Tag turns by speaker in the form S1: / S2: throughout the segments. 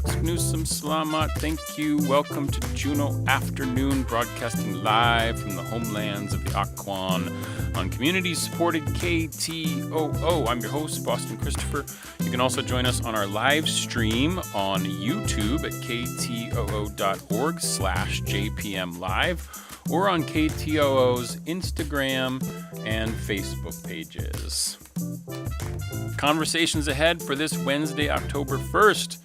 S1: Nusum Slamat. Thank you. Welcome to Juneau Afternoon, broadcasting live from the homelands of the Aquan on community-supported KTOO. I'm your host, Boston Christopher. You can also join us on our live stream on YouTube at ktoo.org/JPMLive or on KTOO's Instagram and Facebook pages. Conversations ahead for this Wednesday, October 1st.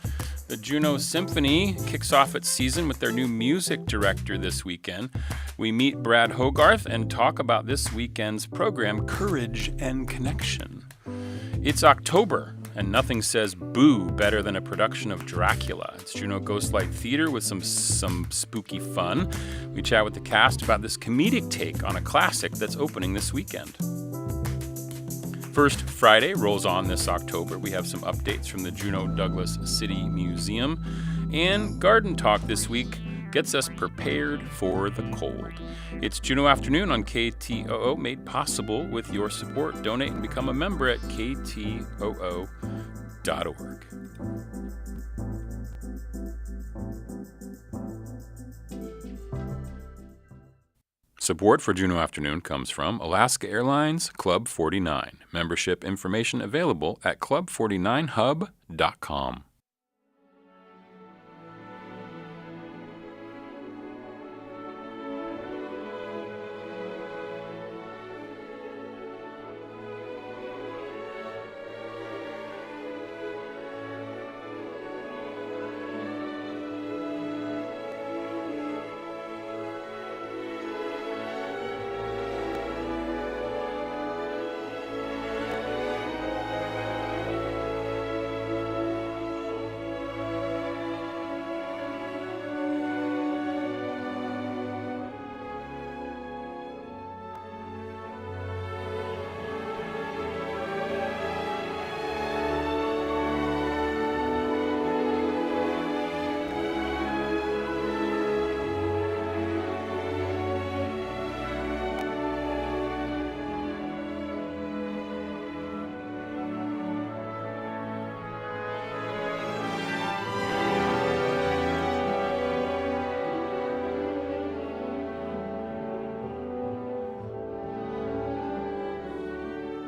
S1: The Juneau Symphony kicks off its season with their new music director this weekend. We meet Brad Hogarth and talk about this weekend's program, Courage and Connection. It's October, and nothing says boo better than a production of Dracula. It's Juneau Ghost Light Theatre with some spooky fun. We chat with the cast about this comedic take on a classic that's opening this weekend. First Friday rolls on this October. We have some updates from the Juneau Douglas City Museum. And Garden Talk this week gets us prepared for the cold. It's Juneau Afternoon on KTOO, made possible with your support. Donate and become a member at ktoo.org. Support for Juneau Afternoon comes from Alaska Airlines Club 49. Membership information available at club49hub.com.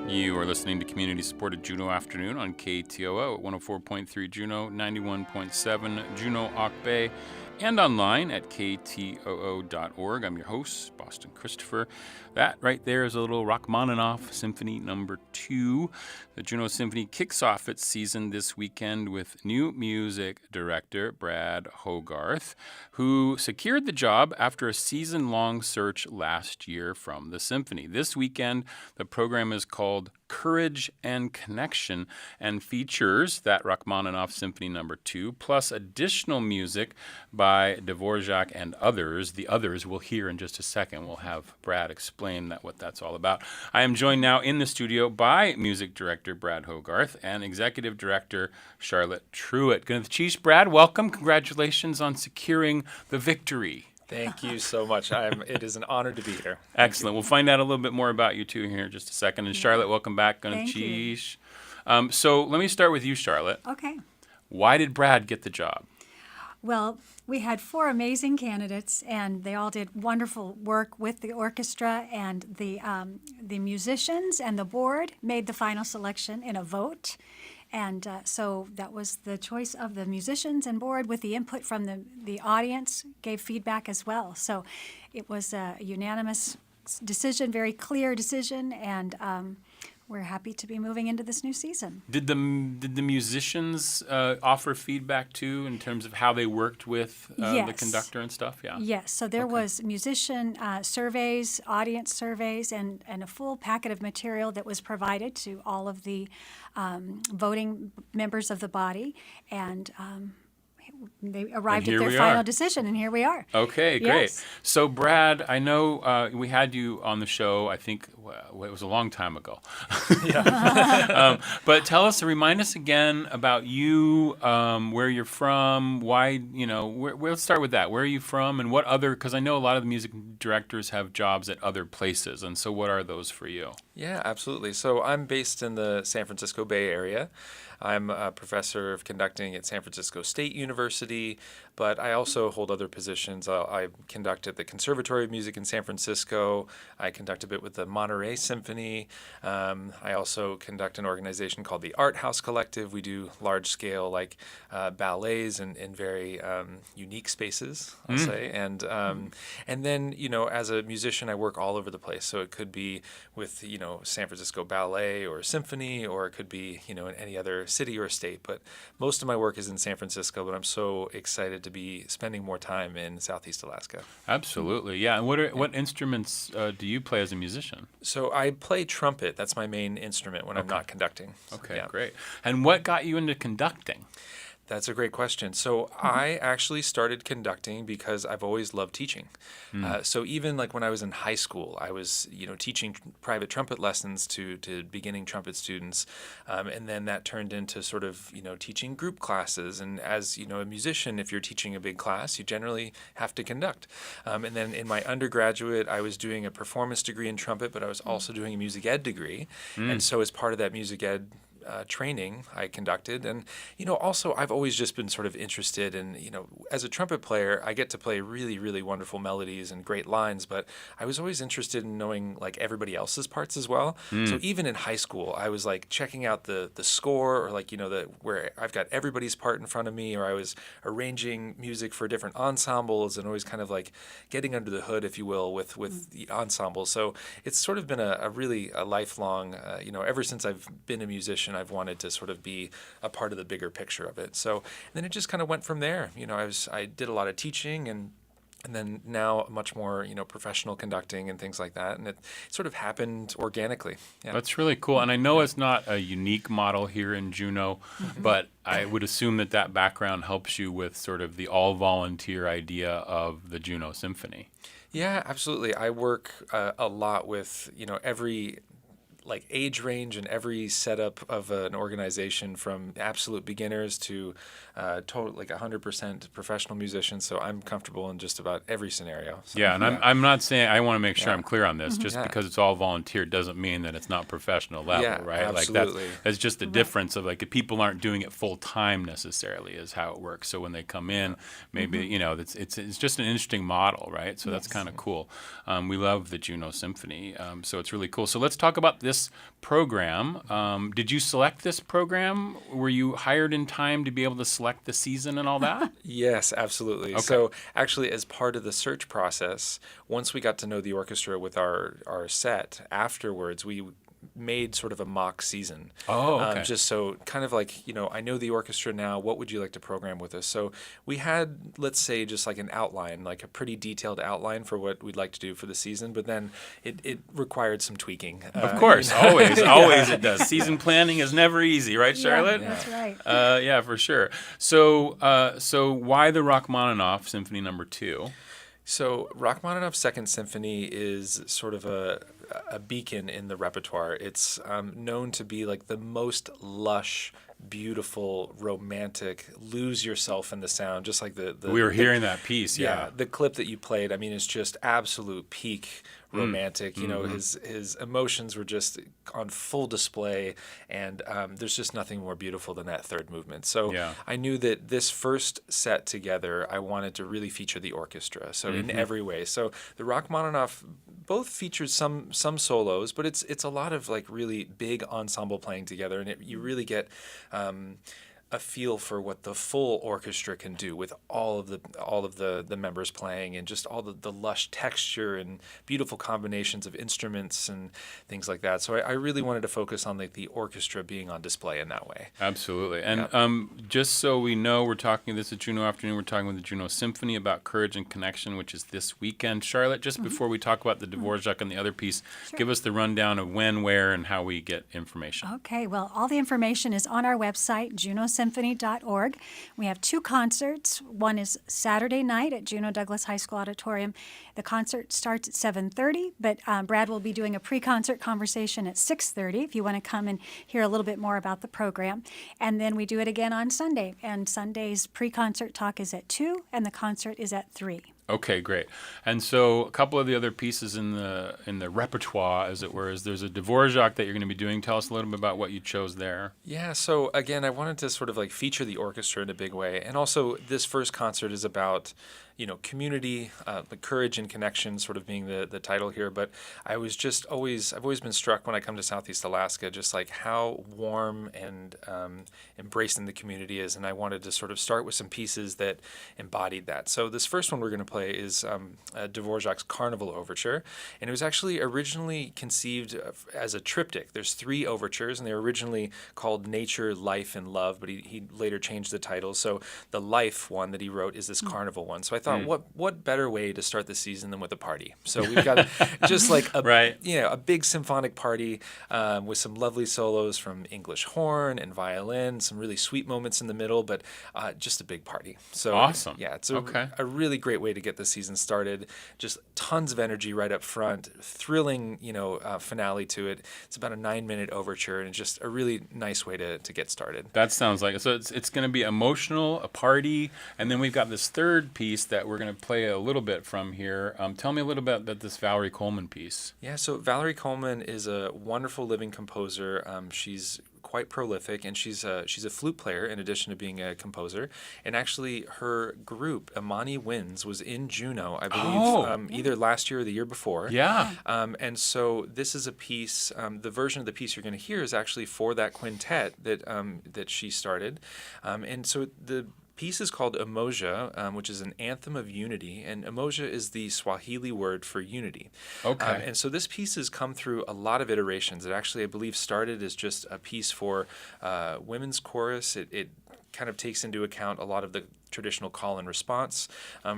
S1: You are listening to community-supported Juneau Afternoon on KTOO at 104.3 Juneau, 91.7 Juneau Auk Bay, and online at ktoo.org. I'm your host, Boston Christopher. That right there is a little Rachmaninoff Symphony No. 2. The Juneau Symphony kicks off its season this weekend with new music director Brad Hogarth, who secured the job after a season-long search last year from the symphony. This weekend, the program is called Courage and Connection and features that Rachmaninoff Symphony No. 2, plus additional music by Dvorak and others. The others we'll hear in just a second. We'll have Brad explain what that's all about. I am joined now in the studio by music director Brad Hogarth and executive director Charlotte Truitt. Gunnath Brad, welcome. Congratulations on securing the victory.
S2: Thank you so much. It is an honor to be here.
S1: Excellent. We'll find out a little bit more about you two here in just a second. And Charlotte, welcome back.
S3: Thank you.
S1: So let me start with you, Charlotte.
S3: Okay.
S1: Why did Brad get the job?
S3: Well, we had 4 amazing candidates, and they all did wonderful work with the orchestra, and the musicians and the board made the final selection in a vote. And so that was the choice of the musicians and board with the input from the audience, gave feedback as well. So it was a unanimous decision, very clear decision, and we're happy to be moving into this new season.
S1: Did the musicians offer feedback too in terms of how they worked with
S3: Yes.
S1: the conductor and stuff? Yeah.
S3: Yes. So there was musician surveys, audience surveys, and a full packet of material that was provided to all of the voting members of the body, and they arrived at their final decision, and here we are.
S1: Okay, great.
S3: Yes.
S1: So, Brad, I know we had you on the show, I think it was a long time ago. But remind us again about you, where you're from, why, let's start with that. Where are you from, and what other, because I know a lot of the music directors have jobs at other places, and so what are those for you?
S2: Yeah, absolutely. So I'm based in the San Francisco Bay Area. I'm a professor of conducting at San Francisco State University, but I also hold other positions. I conduct at the Conservatory of Music in San Francisco. I conduct a bit with the Monterey Symphony. I also conduct an organization called the Art House Collective. We do large scale ballets in very unique spaces, I'll say. And then, as a musician, I work all over the place. So it could be with, San Francisco Ballet or Symphony, or it could be, in any other city or state. But most of my work is in San Francisco, but I'm so excited to be spending more time in Southeast Alaska.
S1: Absolutely, yeah. And what instruments do you play as a musician?
S2: So I play trumpet. That's my main instrument when I'm not conducting. So,
S1: Okay,
S2: yeah.
S1: great. And what got you into conducting?
S2: That's a great question. So I actually started conducting because I've always loved teaching. So even like when I was in high school, I was teaching private trumpet lessons to beginning trumpet students, and then that turned into sort of teaching group classes. And as a musician, if you're teaching a big class, you generally have to conduct. And then in my undergraduate, I was doing a performance degree in trumpet, but I was also doing a music ed degree. And so as part of that music ed training I conducted. And, also I've always just been sort of interested in, as a trumpet player, I get to play really, really wonderful melodies and great lines, but I was always interested in knowing like everybody else's parts as well. So even in high school, I was like checking out the score, or like, where I've got everybody's part in front of me, or I was arranging music for different ensembles and always kind of like getting under the hood, if you will, with the ensemble. So it's sort of been a really lifelong, ever since I've been a musician, I've wanted to sort of be a part of the bigger picture of it. So then it just kind of went from there. I did a lot of teaching and then now much more, professional conducting and things like that. And it sort of happened organically. Yeah.
S1: That's really cool. And I know it's not a unique model here in Juneau, but I would assume that background helps you with sort of the all-volunteer idea of the Juneau Symphony.
S2: Yeah, absolutely. I work a lot with, every like age range and every setup of an organization, from absolute beginners to total like 100% professional musicians. So I'm comfortable in just about every scenario. So,
S1: Yeah, and I'm not saying, I want to make sure
S2: Yeah.
S1: I'm clear on this. Just because it's all volunteer doesn't mean that it's not professional level,
S2: Yeah,
S1: right?
S2: absolutely.
S1: Like that's just the difference of like if people aren't doing it full time necessarily is how it works. So when they come in, maybe it's just an interesting model, right? So that's kind of cool. We love the Juneau Symphony, so it's really cool. So let's talk about this program. Did you select this program? Were you hired in time to be able to select the season and all that?
S2: Yes, absolutely.
S1: Okay.
S2: So actually, as part of the search process, once we got to know the orchestra with our set, afterwards we made sort of a mock season.
S1: Oh, okay.
S2: Just so kind of like, I know the orchestra now, what would you like to program with us? So we had, let's say, just like an outline, like a pretty detailed outline for what we'd like to do for the season, but then it required some tweaking.
S1: Of course, always it does. Season planning is never easy, right, Charlotte?
S3: Yeah, that's right.
S1: Yeah, for sure. So why the Rachmaninoff Symphony No. 2?
S2: So Rachmaninoff's Second Symphony is sort of a beacon in the repertoire. It's known to be like the most lush, beautiful, romantic, lose yourself in the sound, just like the
S1: We were hearing that piece, yeah.
S2: the clip that you played, I mean, it's just absolute peak romantic. His emotions were just on full display, and there's just nothing more beautiful than that third movement. So I knew that this first set together, I wanted to really feature the orchestra. So in every way. So the Rachmaninoff both features some solos, but it's a lot of like really big ensemble playing together, and you really get a feel for what the full orchestra can do with all of the members playing, and just all the lush texture and beautiful combinations of instruments and things like that. So I really wanted to focus on like the orchestra being on display in that way.
S1: Absolutely. And just so we know, this is Juneau Afternoon. We're talking with the Juneau Symphony about Courage and Connection, which is this weekend. Charlotte, just before we talk about the Dvorak and the other piece, give us the rundown of when, where, and how we get information.
S3: Okay, well, all the information is on our website, juneausymphony.org. We have 2 concerts. One is Saturday night at Juneau Douglas High School Auditorium. The concert starts at 7:30, but Brad will be doing a pre-concert conversation at 6:30 if you want to come and hear a little bit more about the program. And then we do it again on Sunday, and Sunday's pre-concert talk is at 2, and the concert is at 3.
S1: Okay, great. And so a couple of the other pieces in the repertoire, as it were, is there's a Dvorak that you're going to be doing. Tell us a little bit about what you chose there.
S2: Yeah, so again, I wanted to sort of like feature the orchestra in a big way. And also, this first concert is about, community, the courage and connection sort of being the title here. But I've always been struck when I come to Southeast Alaska, just like how warm and embracing the community is. And I wanted to sort of start with some pieces that embodied that. So this first one we're going to play is Dvorak's Carnival Overture. And it was actually originally conceived as a triptych. There's 3 overtures, and they were originally called Nature, Life, and Love, but he later changed the title. So the Life one that he wrote is this Carnival one. So I thought, what better way to start the season than with a party? So we've got just like a big symphonic party with some lovely solos from English horn and violin, some really sweet moments in the middle, but just a big party. So
S1: awesome.
S2: Yeah, it's a really great way to get the season started. Just tons of energy right up front, thrilling, finale to it. It's about a 9-minute overture, and just a really nice way to get started.
S1: That sounds like it. So it's going to be emotional, a party, and then we've got this third piece that we're going to play a little bit from here. Tell me a little bit about this Valerie Coleman piece.
S2: Yeah, so Valerie Coleman is a wonderful living composer. She's quite prolific, and she's a flute player in addition to being a composer. And actually, her group, Amani Winds, was in Juneau, I believe, either last year or the year before.
S1: Yeah.
S2: And so this is a piece. The version of the piece you're going to hear is actually for that quintet that she started. And so the piece is called Umoja, which is an anthem of unity, and Umoja is the Swahili word for unity.
S1: Okay.
S2: And so this piece has come through a lot of iterations. It actually, I believe, started as just a piece for women's chorus. It kind of takes into account a lot of the traditional call and response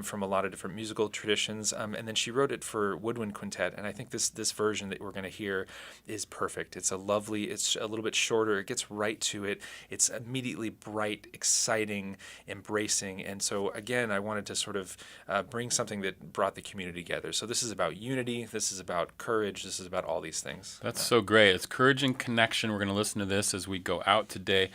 S2: from a lot of different musical traditions. And then she wrote it for woodwind quintet. And I think this version that we're going to hear is perfect. It's a little bit shorter. It gets right to it. It's immediately bright, exciting, embracing. And so again, I wanted to sort of bring something that brought the community together. So this is about unity. This is about courage. This is about all these things.
S1: That's so great. It's courage and connection. We're going to listen to this as we go out today.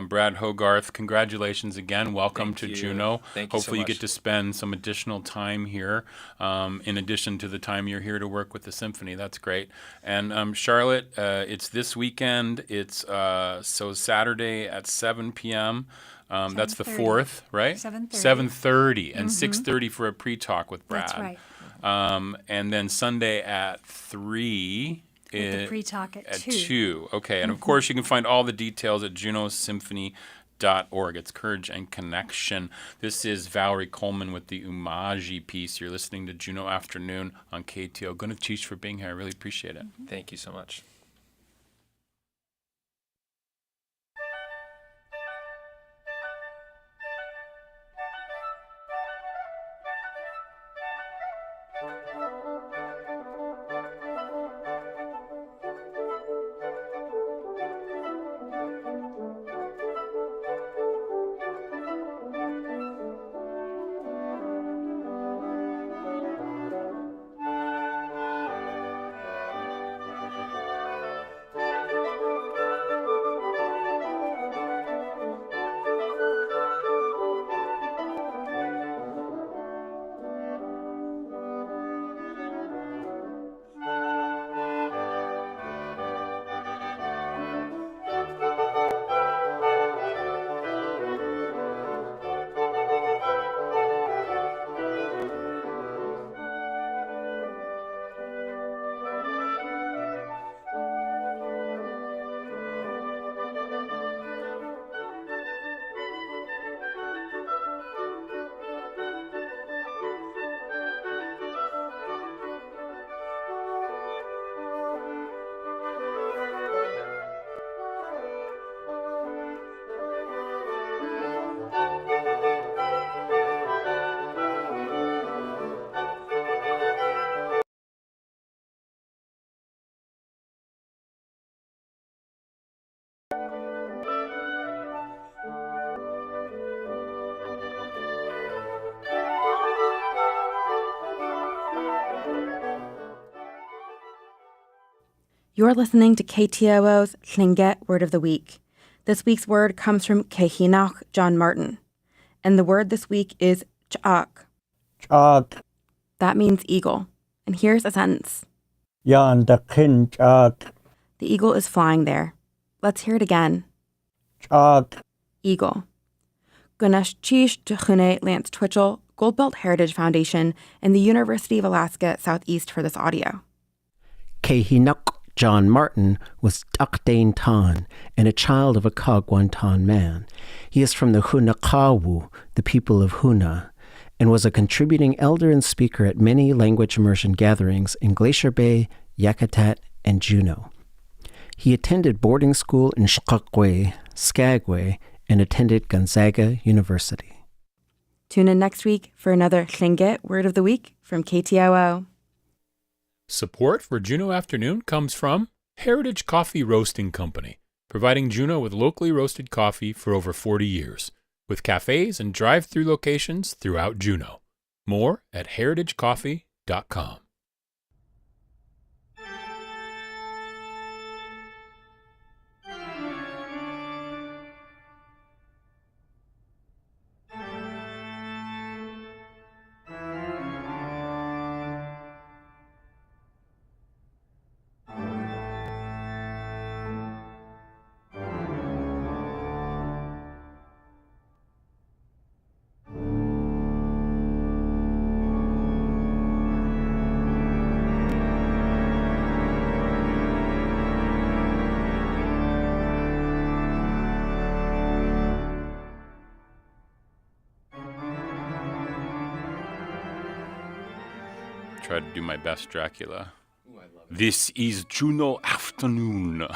S1: Brad Hogarth, congratulations again. Welcome to Juneau.
S2: Thank you
S1: Hopefully
S2: so much.
S1: you get to spend some additional time here in addition to the time you're here to work with the symphony. That's great. And Charlotte, it's this weekend. It's so Saturday at 7 p.m. That's the 4th, right?
S3: 7:30.
S1: 7:30 and 6:30 for a pre-talk with Brad.
S3: That's right.
S1: And then Sunday at 3.
S3: With the pre-talk at 2.
S1: 2. Okay. And of course, you can find all the details at juneausymphony.org. It's Courage and Connection. This is Valerie Coleman with the Umaji piece. You're listening to Juneau Afternoon on KTO. Gunatish for being here. I really appreciate it.
S2: Thank you so much.
S4: You're listening to KTOO's Tlingit Word of the Week. This week's word comes from Kehinach John Martin. And the word this week is ch'ak.
S5: Chalk.
S4: That means eagle. And here's a sentence.
S5: The
S4: eagle is flying there. Let's hear it again. Eagle. Ganesh Chish Juneau Lance Twitchell, Goldbelt Heritage Foundation, and the University of Alaska Southeast for this audio.
S6: Kehinuk John Martin was Dukdane Tan and a child of a Kagwantan man. He is from the Hunakawu, the people of Huna, and was a contributing elder and speaker at many language immersion gatherings in Glacier Bay, Yakutat, and Juneau. He attended boarding school in Skagway, and attended Gonzaga University.
S4: Tune in next week for another Tlingit Word of the Week from KTOO.
S1: Support for Juneau Afternoon comes from Heritage Coffee Roasting Company, providing Juneau with locally roasted coffee for over 40 years, with cafes and drive-through locations throughout Juneau. More at heritagecoffee.com. Try to do my best Dracula. This is Juneau Afternoon.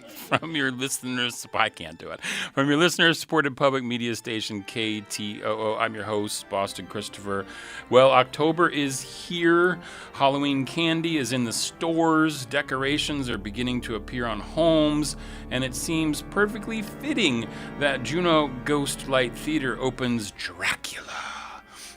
S1: From your listeners, I can't do it. From your listeners-supported public media station, KTOO. I'm your host, Boston Christopher. Well, October is here. Halloween candy is in the stores. Decorations are beginning to appear on homes. And it seems perfectly fitting that Juneau Ghost Light Theatre opens Dracula,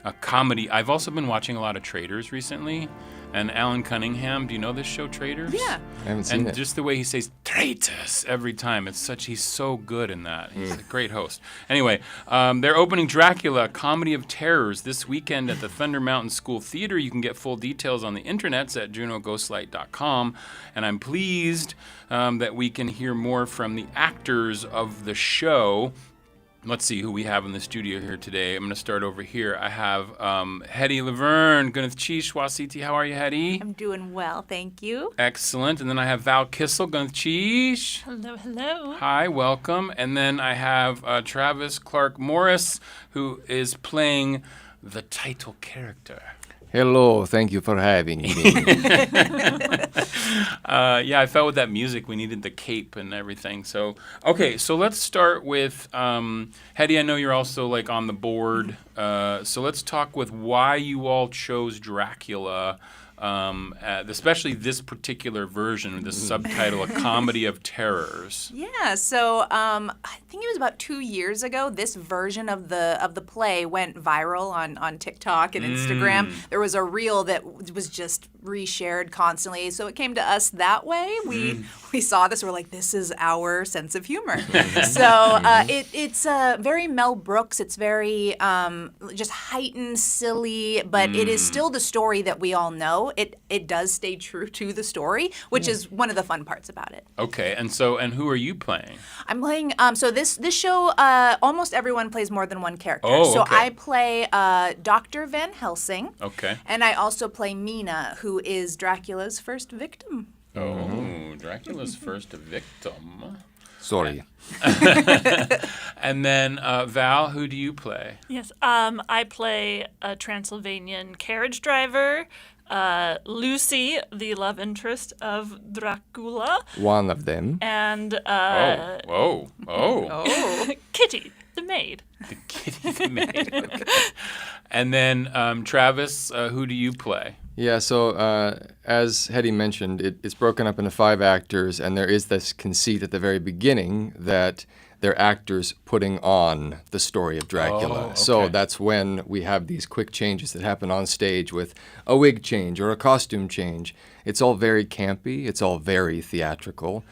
S1: a comedy. I've also been watching a lot of Traitors recently. And Alan Cunningham, do you know this show, Traitors?
S7: Yeah.
S2: I haven't seen it.
S1: And just the way he says traitors every time, he's so good in that. He's a great host. Anyway, they're opening Dracula, a comedy of terrors, this weekend at the Thunder Mountain School Theater. You can get full details on the internets at juneaughostlight.com. And I'm pleased that we can hear more from the actors of the show. Let's see who we have in the studio here today. I'm going to start over here. I have Hedy Laverne, Gwyneth Chish, Wasiti. How are you, Hedy?
S7: I'm doing well, thank you.
S1: Excellent. And then I have Val Kissel, Gwyneth Chish.
S8: Hello, hello.
S1: Hi, welcome. And then I have Travis Clark Morris, who is playing the title character.
S9: Hello, thank you for having me.
S1: Yeah, I felt with that music we needed the cape and everything. So, okay, so let's start with Hedy. I know you're also like on the board. So let's talk with why you all chose Dracula, especially this particular version, the subtitle, A Comedy of Terrors.
S7: Yeah, so I think it was about 2 years ago. This version of the play went viral on TikTok and Instagram. There was a reel that was just reshared constantly, so it came to us that way. We saw this. We're like, this is our sense of humor. So it's very Mel Brooks. It's very just heightened, silly, but it is still the story that we all know. It does stay true to the story, which is one of the fun parts about it.
S1: Okay, and who are you playing?
S7: I'm playing. So this show, almost everyone plays more than one character.
S1: Oh,
S7: so
S1: okay.
S7: I play Dr. Van Helsing.
S1: Okay.
S7: And I also play Mina, who is Dracula's first victim.
S1: Oh, Dracula's first victim.
S9: Sorry.
S1: And then Val, who do you play?
S8: Yes, I play a Transylvanian carriage driver, Lucy, the love interest of Dracula,
S9: One of them.
S8: and
S1: Oh.
S8: Kitty, the maid.
S1: The kitty the maid. Okay. And then Travis, who do you play?
S9: Yeah, so as Hedy mentioned, it's broken up into 5 actors, and there is this conceit at the very beginning that they're actors putting on the story of Dracula.
S1: Oh, okay.
S9: So that's when we have these quick changes that happen on stage with a wig change or a costume change. It's all very campy. It's all very theatrical.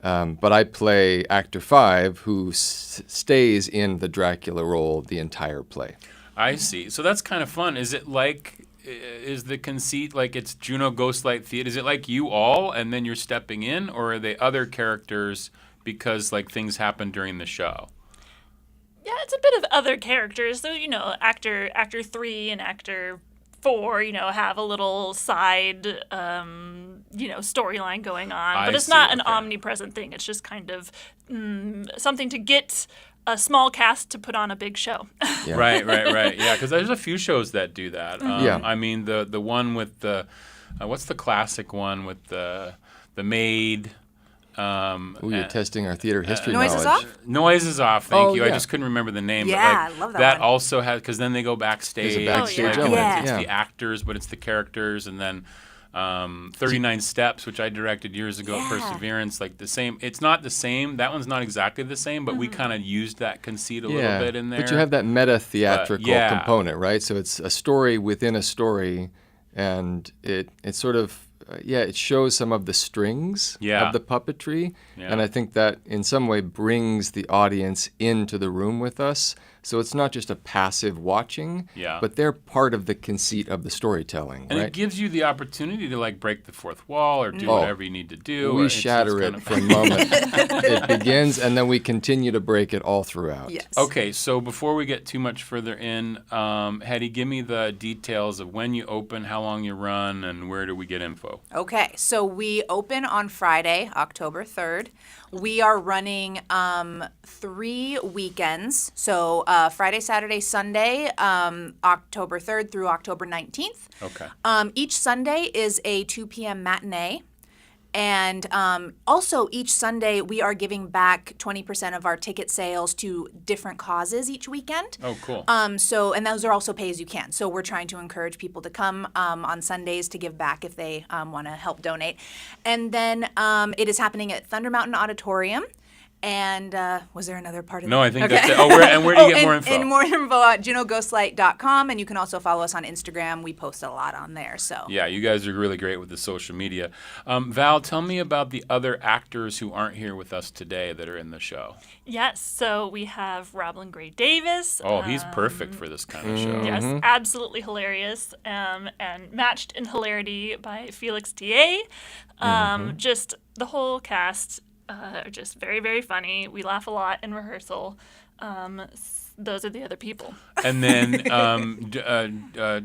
S9: But I play actor 5 who stays in the Dracula role the entire play.
S1: I see. So that's kind of fun. Is it like is the conceit like it's Juneau Ghost Light Theatre? Is it like you all, and then you're stepping in, or are they other characters because like things happen during the show?
S8: Yeah, it's a bit of other characters. So, actor 3 and actor 4, have a little side, storyline going on. But it's not an omnipresent thing. It's just kind of something to get a small cast to put on a big show.
S9: Yeah.
S1: Right. Yeah, because there's a few shows that do that. I mean, the one with the, what's the classic one with the maid?
S9: You're testing our theater history
S7: Noise
S9: knowledge.
S7: is Off?
S1: Noise is Off. Thank you. I
S9: yeah.
S1: just couldn't remember the name.
S7: Yeah,
S1: but
S7: I love that
S1: that
S7: one.
S1: also has, because then they go backstage.
S9: There's a backstage
S1: like,
S9: element.
S7: Yeah.
S1: It's
S9: Yeah.
S1: the actors, but it's the characters, and then 39 Steps, which I directed years ago at Perseverance, like the same. It's not the same. That one's not exactly the same, but we kind of used that conceit a little bit in there.
S9: But you have that meta theatrical
S1: yeah.
S9: component, right? So it's a story within a story, and it sort of it shows some of the strings of the puppetry, and I think that in some way brings the audience into the room with us. So it's not just a passive watching, but they're part of the conceit of the storytelling.
S1: And
S9: right?
S1: it gives you the opportunity to like break the fourth wall or do whatever you need to do.
S9: We
S1: It's
S9: shatter
S1: kind
S9: it
S1: of
S9: for a moment. It begins, and then we continue to break it all throughout.
S7: Yes.
S1: Okay, so before we get too much further in, Hetty, give me the details of when you open, how long you run, and where do we get info?
S7: Okay, so we open on Friday, October 3rd. We are running 3 weekends, so Friday, Saturday, Sunday, October 3rd through October 19th.
S1: Okay.
S7: Each Sunday is a 2 p.m. matinee. And also each Sunday we are giving back 20% of our ticket sales to different causes each weekend.
S1: Oh, cool.
S7: And those are also pay as you can. So we're trying to encourage people to come on Sundays to give back if they want to help donate. And then it is happening at Thunder Mountain Auditorium. And was there another part of
S1: No,
S7: that?
S1: I think that's it. Oh, and where do you get more info?
S7: And more info at JuneauGhostLight.com, and you can also follow us on Instagram. We post a lot on there. So
S1: Yeah, you guys are really great with the social media. Val, tell me about the other actors who aren't here with us today that are in the show.
S8: Yes, so we have Roblin Gray Davis.
S1: Oh, he's perfect for this kind of show.
S8: Yes, absolutely hilarious, and matched in hilarity by Felix T.A. Just the whole cast are just very, very funny. We laugh a lot in rehearsal. Those are the other people.
S1: And then,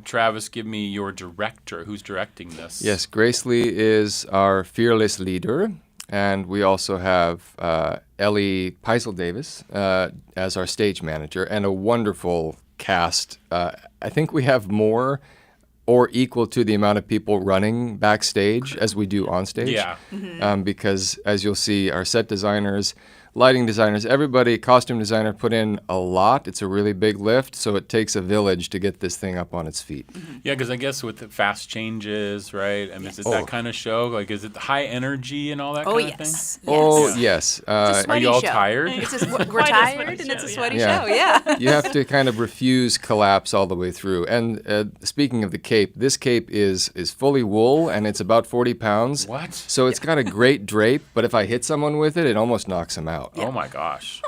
S1: Travis, give me your director. Who's directing this?
S9: Yes, Grace Lee is our fearless leader, and we also have Ellie Peisel Davis as our stage manager, and a wonderful cast. I think we have more or equal to the amount of people running backstage as we do on stage.
S1: Yeah.
S9: Because as you'll see, our set designers, lighting designers, everybody, costume designer put in a lot. It's a really big lift, so it takes a village to get this thing up on its feet.
S1: Yeah, because I guess with the fast changes, right? I mean, is it that kind of show? Like, is it high energy and all that kind of thing?
S7: Yes.
S9: Oh, yes.
S1: Are you all tired?
S7: We're
S8: Quite a
S7: tired,
S8: sweaty
S7: and it's a
S8: show,
S7: sweaty
S9: yeah.
S7: show. Yeah.
S9: You have to kind of refuse collapse all the way through. And speaking of the cape, this cape is fully wool, and it's about 40 pounds.
S1: What?
S9: So it's got a great drape, but if I hit someone with it, it almost knocks them out.
S1: Oh my gosh.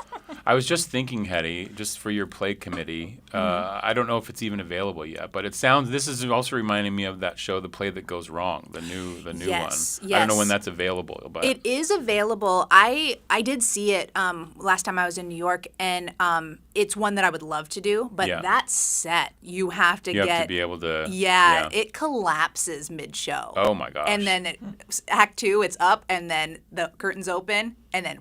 S1: I was just thinking, Hetty, just for your play committee, I don't know if it's even available yet, but this is also reminding me of that show, The Play That Goes Wrong, the new
S7: Yes,
S1: one. I don't know
S7: yes.
S1: when that's available, but
S7: It is available. I did see it last time I was in New York, and it's one that I would love to do. But
S1: Yeah.
S7: that set, you have to
S1: you
S7: get.
S1: have to be able to.
S7: It collapses mid-show.
S1: Oh my gosh.
S7: And then Act 2, it's up, and then the curtains open, and then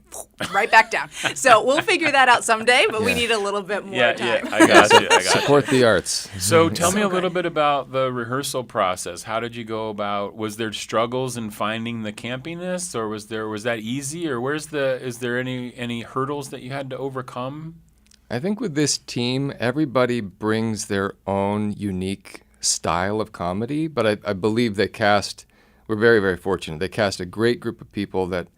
S7: right back down. So we'll figure that out someday, but we need a little bit more time.
S1: I got you.
S9: Support the arts.
S1: So tell me a little bit about the rehearsal process. How did you go about? Was there struggles in finding the campiness, or was that easy, or is there any hurdles that you had to overcome?
S9: I think with this team, everybody brings their own unique style of comedy, but I believe we're very, very fortunate. They cast a great group of people that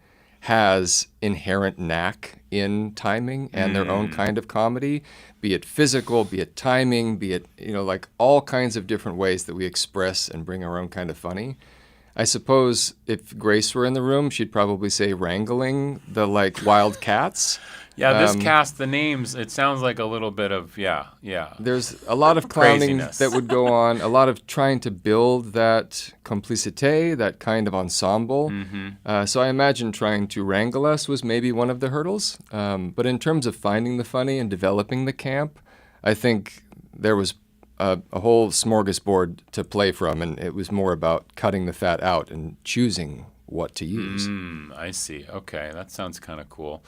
S9: has inherent knack in timing and their own kind of comedy, be it physical, be it timing, be it, like all kinds of different ways that we express and bring our own kind of funny. I suppose if Grace were in the room, she'd probably say wrangling the like wild cats.
S1: Yeah, this cast, the names, it sounds like a little bit of, yeah.
S9: There's a lot of clowning
S1: Craziness.
S9: that would go on, a lot of trying to build that complicité, that kind of ensemble. So I imagine trying to wrangle us was maybe one of the hurdles. But in terms of finding the funny and developing the camp, I think there was a whole smorgasbord to play from, and it was more about cutting the fat out and choosing what to use.
S1: I see. Okay, that sounds kind of cool.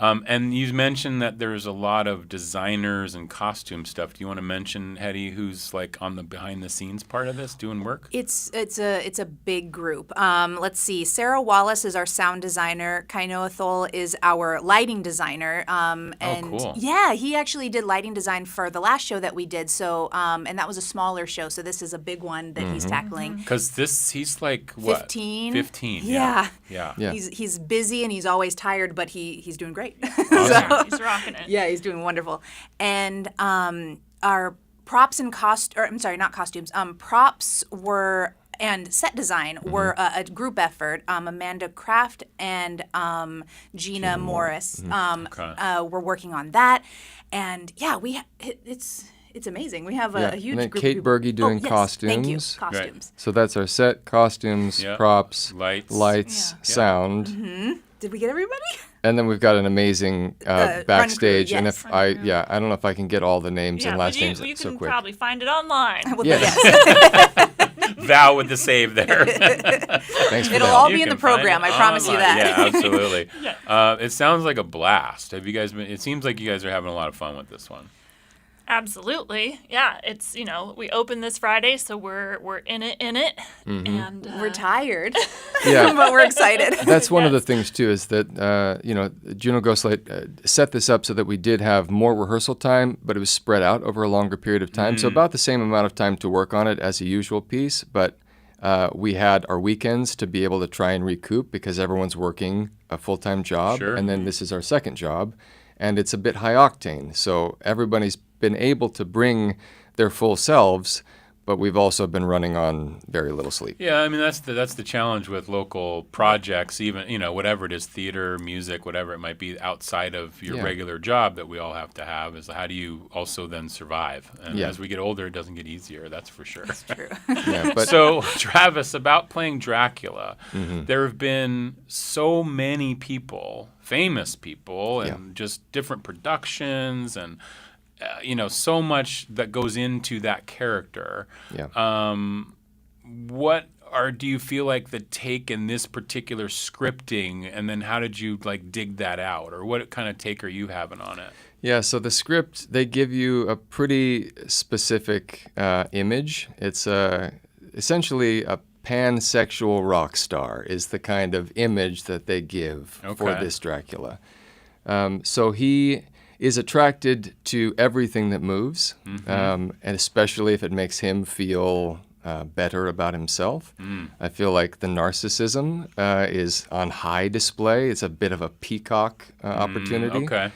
S1: And you mentioned that there's a lot of designers and costume stuff. Do you want to mention, Hetty, who's like on the behind the scenes part of this doing work?
S7: It's a big group. Let's see. Sarah Wallace is our sound designer. Kainoa Thol is our lighting designer. And
S1: cool.
S7: Yeah, he actually did lighting design for the last show that we did. So and that was a smaller show. So this is a big one that he's tackling.
S1: Because he's like what?
S7: 15.
S1: 15.
S7: Yeah.
S9: Yeah.
S7: He's busy and he's always tired, but he's doing great.
S8: Yeah, he's rocking it.
S7: Yeah, he's doing wonderful. And our props and props were and set design were a group effort. Amanda Kraft and Gina Morris were working on that. And yeah, it's amazing. We have a huge
S9: and then
S7: group.
S9: Kate Berge doing costumes.
S7: Thank you. Costumes.
S9: So that's our set, costumes,
S1: Yep.
S9: props,
S1: Lights.
S9: sound.
S7: Did we get everybody?
S9: And then we've got an amazing backstage.
S7: crew,
S9: And
S7: yes.
S9: if I don't know if I can get all the names and last
S8: but
S9: names
S8: you
S9: so
S8: can
S9: quick.
S8: probably find it online.
S7: Well,
S9: Yes.
S7: yes.
S1: Val with the save there.
S9: Thanks for
S7: It'll
S9: that.
S7: all
S1: You
S7: be in the
S1: can find
S7: program.
S1: it
S7: I promise you
S1: online.
S7: that.
S1: Yeah, absolutely. It sounds like a blast. Have you guys been? It seems like you guys are having a lot of fun with this one.
S8: Absolutely. Yeah, it's, we open this Friday, so we're in it. And
S7: We're tired,
S9: Yeah.
S7: but we're excited.
S9: That's one of the things too, is that Juneau Ghost Light set this up so that we did have more rehearsal time, but it was spread out over a longer period of time. So about the same amount of time to work on it as a usual piece, but we had our weekends to be able to try and recoup because everyone's working a full-time job,
S1: Sure.
S9: and then this is our second job, and it's a bit high octane. So everybody's been able to bring their full selves, but we've also been running on very little sleep.
S1: Yeah, I mean that's the challenge with local projects, even whatever it is, theater, music, whatever it might be outside of your regular job that we all have to have, is how do you also then survive? And as we get older, it doesn't get easier. That's for sure.
S7: That's true.
S9: Yeah, but
S1: So, Travis, about playing Dracula, there have been so many people, famous people, and just different productions, and so much that goes into that character.
S9: yeah.
S1: What do you feel like the take in this particular scripting, and then how did you dig that out, or what kind of take are you having on it?
S9: Yeah, so the script, they give you a pretty specific image. It's essentially a pansexual rock star is the kind of image that they give for
S1: Okay.
S9: this Dracula. So he is attracted to everything that moves, and especially if it makes him feel better about himself. I feel like the narcissism is on high display. It's a bit of a peacock opportunity.
S1: Okay.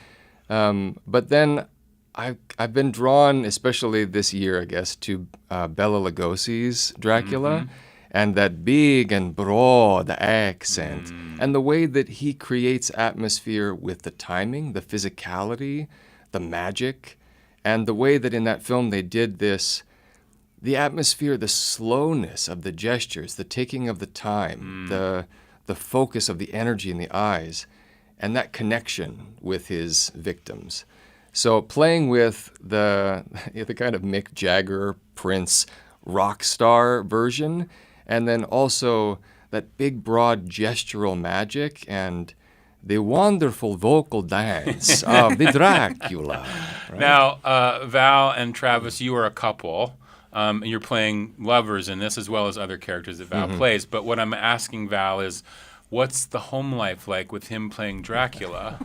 S9: But then I've been drawn, especially this year, I guess, to Bela Lugosi's Dracula, and that big and broad accent, and the way that he creates atmosphere with the timing, the physicality, the magic, and the way that in that film they did this, the atmosphere, the slowness of the gestures, the taking of the time, the focus of the energy in the eyes, and that connection with his victims. So playing with the kind of Mick Jagger, Prince, rock star version, and then also that big, broad gestural magic and the wonderful vocal dance of the Dracula. Right?
S1: Now, Val and Travis, you are a couple. And you're playing lovers in this as well as other characters that Val plays. But what I'm asking Val is, what's the home life like with him playing Dracula?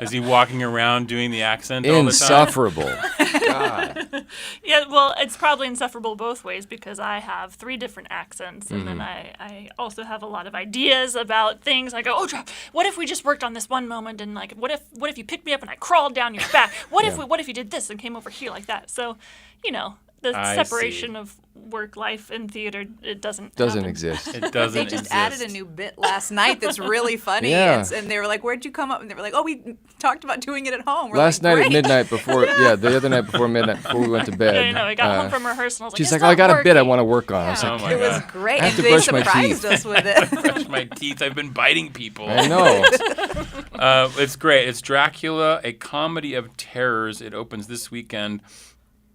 S1: Is he walking around doing the accent all the time?
S9: Insufferable. God.
S8: Yeah, well, it's probably insufferable both ways because I have 3 different accents, and then I also have a lot of ideas about things. I go, what if we just worked on this one moment, and what if you picked me up and I crawled down your back? What if you did this and came over here like that? So, The
S1: I
S8: separation
S1: see.
S8: of work life and theater, it doesn't
S9: Doesn't
S8: happen.
S9: exist.
S1: It doesn't
S7: They just
S1: exist.
S7: added a new bit last night that's really funny.
S9: Yeah.
S7: And they were like, "Where'd you come up?" And they were like, "Oh, we talked about doing it at home." We're
S9: Last
S7: like,
S9: night at
S7: "Great."
S9: midnight before, the other night before midnight before we went to bed.
S8: Yeah, you know, I got home from rehearsal. And I was like,
S9: She's
S8: "It's
S9: like,
S8: not
S9: "Oh, I got a bit I
S8: working."
S9: want to work on." I was
S1: Oh
S9: like,
S1: my
S7: It was
S1: God.
S7: great.
S9: I have
S7: And
S9: to
S7: they
S9: brush my
S7: surprised
S9: teeth.
S7: us with it.
S1: Brush my teeth. I've been biting people.
S9: I know.
S1: It's great. It's Dracula, a comedy of terrors. It opens this weekend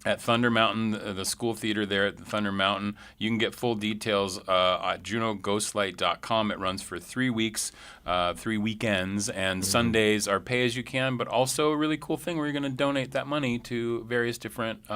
S1: at Thunder Mountain, the school theater there at Thunder Mountain. You can get full details at JuneauGhostlight.com. It runs for 3 weeks, 3 weekends, and Sundays are pay as you can, but also a really cool thing where you're going to donate that money to various different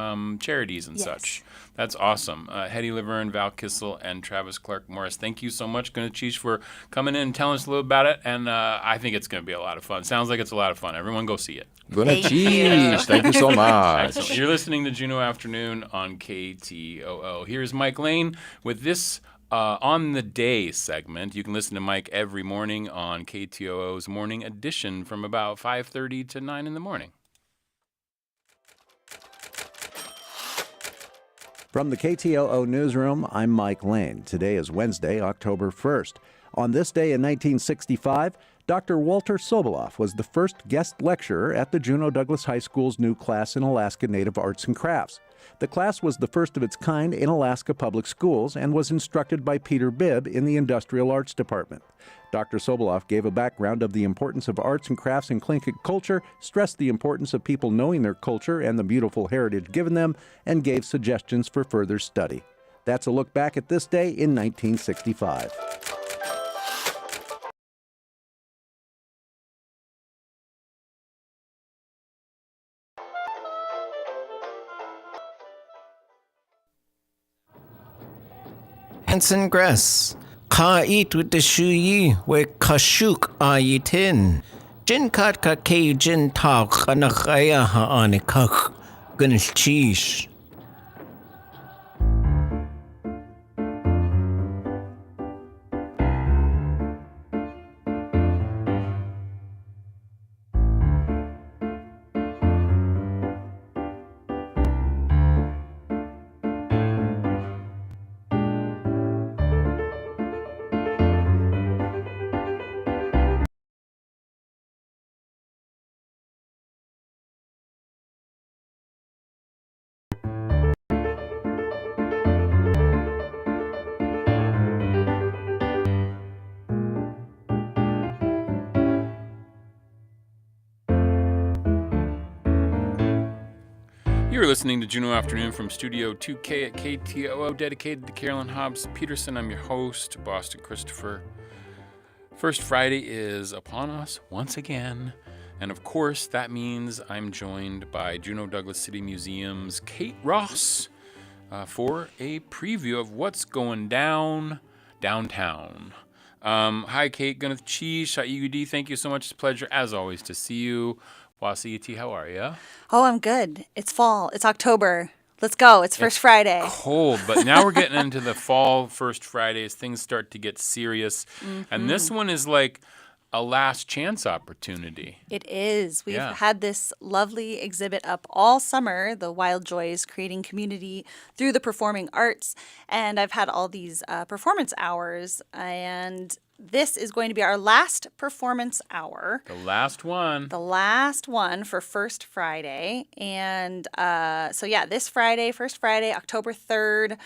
S1: charities and
S3: Yes.
S1: such. That's awesome. Hetty Laverne, Val Kissel, and Travis Clark Morris, thank you so much, Gunachish, for coming in and telling us a little about it. And I think it's going to be a lot of fun. Sounds like it's a lot of fun. Everyone go see it.
S9: Gonna cheese. Thank you so much.
S1: Excellent. You're listening to Juneau Afternoon on KTOO. Here's Mike Lane with this On the Day segment. You can listen to Mike every morning on KTOO's Morning Edition from about 5:30 to 9 in the morning.
S5: From the KTOO Newsroom, I'm Mike Lane. Today is Wednesday, October 1st. On this day in 1965, Dr. Walter Soboleff was the first guest lecturer at the Juneau Douglas High School's new class in Alaska Native Arts and Crafts. The class was the first of its kind in Alaska Public Schools and was instructed by Peter Bibb in the Industrial Arts Department. Dr. Soboleff gave a background of the importance of arts and crafts in Tlingit culture, stressed the importance of people knowing their culture and the beautiful heritage given them, and gave suggestions for further study. That's a look back at this day in 1965.
S6: Hanson Gress, Ka eat with the shuyi, where Kashuk ayitin. Jin kat ka ke jin tak kanakaya ha anikak, gunnish cheese.
S1: You're listening to Juneau Afternoon from Studio 2K at KTOO, dedicated to Carolyn Hobbs Peterson. I'm your host, Boston Christopher. First Friday is upon us once again. And of course, that means I'm joined by Juneau Douglas City Museum's Kate Ross for a preview of what's going down downtown. Hi, Kate. Gunachish, Igudi, thank you so much. It's a pleasure, as always, to see you. Wasiyati, how are you?
S10: Oh, I'm good. It's fall. It's October. Let's go. It's First Friday.
S1: Cold, but now we're getting into the fall First Fridays. Things start to get serious. And this one is like a last chance opportunity.
S10: It is. We've
S1: Yeah.
S10: had this lovely exhibit up all summer, The Wild Joys, creating community through the performing arts. And I've had all these performance hours. And this is going to be our last performance hour.
S1: The last one.
S10: The last one for First Friday. And so, yeah, this Friday, First Friday, October 3rd,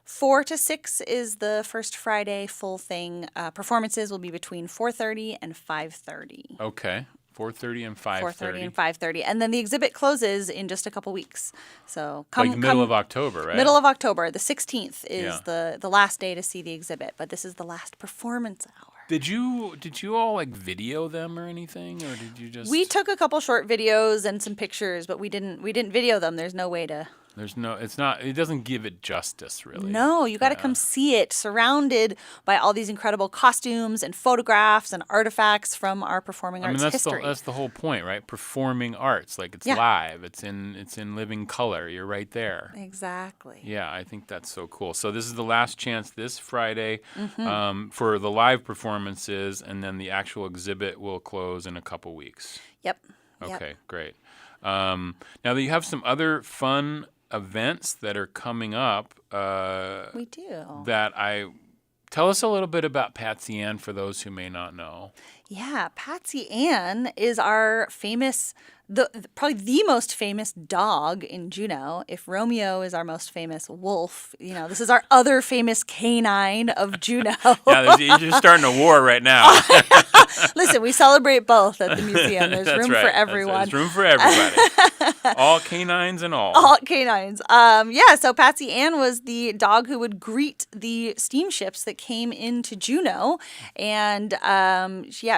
S10: 4 to 6 is the First Friday full thing. Performances will be between 4:30 and 5:30.
S1: Okay. 4:30 and 5:30.
S10: 4:30 and 5:30. And then the exhibit closes in just a couple weeks. So come
S1: Like middle of October, right?
S10: Middle of October. The 16th is
S1: Yeah.
S10: the last day to see the exhibit, but this is the last performance hour.
S1: Did you all like video them or anything, or did you just?
S10: We took a couple short videos and some pictures, but we didn't video them. There's no way to.
S1: There's no. It's not. It doesn't give it justice, really.
S10: No, you got to come see it, surrounded by all these incredible costumes and photographs and artifacts from our performing arts history.
S1: That's the whole point, right? Performing arts, like it's
S10: Yeah.
S1: live. It's in living color. You're right there.
S10: Exactly.
S1: Yeah, I think that's so cool. So this is the last chance this Friday for the live performances, and then the actual exhibit will close in a couple weeks.
S10: Yep.
S1: Okay, great. Now that you have some other fun events that are coming up.
S10: We do.
S1: Tell us a little bit about Patsy Ann for those who may not know.
S10: Yeah, Patsy Ann is our famous, probably the most famous dog in Juneau. If Romeo is our most famous wolf, this is our other famous canine of Juneau.
S1: Yeah, you're just starting a war right now.
S10: Listen, we celebrate both at the museum. There's
S1: That's
S10: room
S1: right.
S10: for everyone.
S1: There's room for everybody. All canines and all.
S10: All canines. So Patsy Ann was the dog who would greet the steamships that came into Juneau. And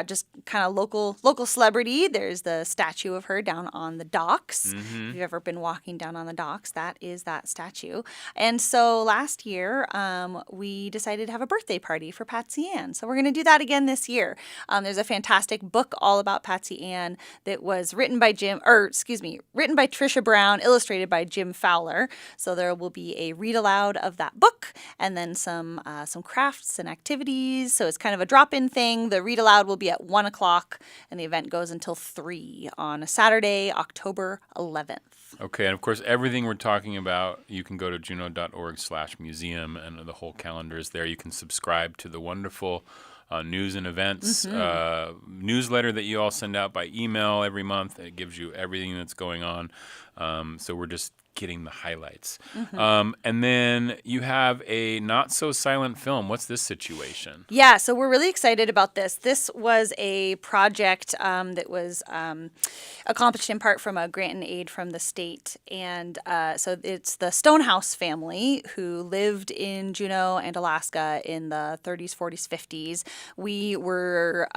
S10: just kind of local celebrity. There's the statue of her down on the docks. If you've ever been walking down on the docks, that is that statue. And so last year, we decided to have a birthday party for Patsy Ann. So we're going to do that again this year. There's a fantastic book all about Patsy Ann that was written by Trisha Brown, illustrated by Jim Fowler. So there will be a read aloud of that book, and then some crafts and activities. So it's kind of a drop-in thing. The read aloud will be at 1 o'clock, and the event goes until 3 on a Saturday, October 11th.
S1: Okay, and of course, everything we're talking about, you can go to juneau.org/museum, and the whole calendar is there. You can subscribe to the wonderful news and events newsletter that you all send out by email every month. It gives you everything that's going on. So we're just getting the highlights. And then you have a not-so-silent film. What's this situation?
S10: Yeah, so we're really excited about this. This was a project that was accomplished in part from a grant and aid from the state. And so it's the Stonehouse family who lived in Juneau and Alaska in the 30s, 40s, 50s. We were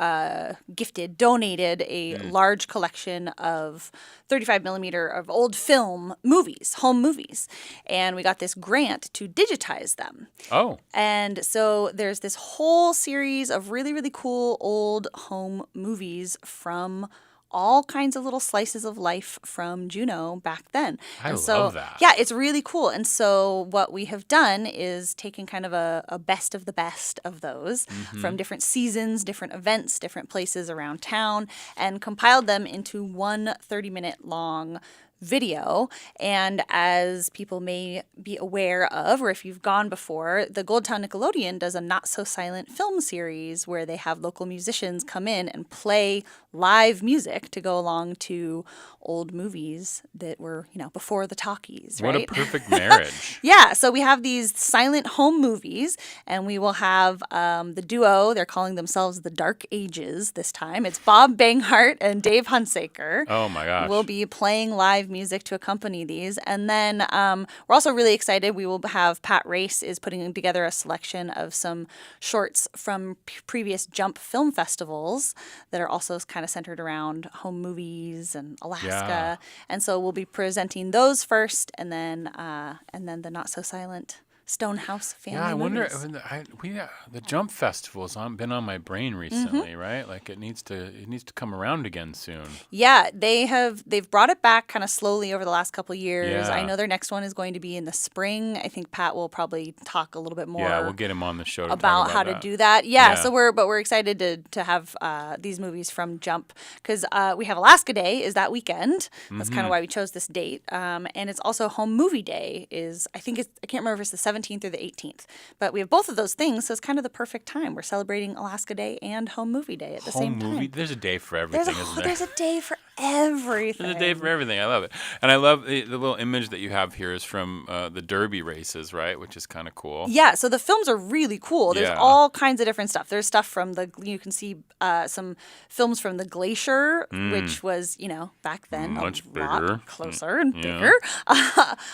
S10: donated a large collection of 35 millimeter of old film movies, home movies. And we got this grant to digitize them.
S1: Oh.
S10: And so there's this whole series of really, really cool old home movies from all kinds of little slices of life from Juneau back then.
S1: I love that.
S10: Yeah, it's really cool. And so what we have done is taken kind of a best of the best of those from different seasons, different events, different places around town, and compiled them into one 30-minute long video. And as people may be aware of, or if you've gone before, the Goldtown Nickelodeon does a not-so-silent film series where they have local musicians come in and play live music to go along to old movies that were, before the talkies, right?
S1: What a perfect marriage.
S10: Yeah, so we have these silent home movies, and we will have the duo, they're calling themselves the Dark Ages this time. It's Bob Banghart and Dave Hunsaker.
S1: Oh my gosh.
S10: Will be playing live music to accompany these. And then we're also really excited. We will have Pat Race is putting together a selection of some shorts from previous Jump film festivals that are also kind of centered around home movies and Alaska.
S1: Yeah.
S10: And so we'll be presenting those first, and then the not so silent Stonehouse family.
S1: Yeah, I wonder.
S10: movies.
S1: The Jump Festival's been on my brain recently, right? Like it needs to come around again soon.
S10: Yeah, they've brought it back kind of slowly over the last couple years.
S1: Yeah.
S10: I know their next one is going to be in the spring. I think Pat will probably talk a little bit more.
S1: Yeah, we'll get him on the show to
S10: about
S1: talk
S10: how
S1: that.
S10: to do that. Yeah,
S1: Yeah.
S10: so we're excited to have these movies from Jump because we have Alaska Day is that weekend. That's kind of why we chose this date. And it's also Home Movie Day I can't remember if it's the 17th or the 18th, but we have both of those things, so it's kind of the perfect time. We're celebrating Alaska Day and Home Movie Day at the same time.
S1: There's a day for everything, isn't there?
S10: There's a day for everything.
S1: There's a day for everything. I love it. And I love the little image that you have here is from the Derby races, right? Which is kind of cool.
S10: Yeah, so the films are really cool. There's
S1: Yeah.
S10: all kinds of different stuff. There's stuff from you can see some films from the Glacier, which was, back then
S1: Much
S10: a
S1: bigger.
S10: lot closer and
S1: Yeah.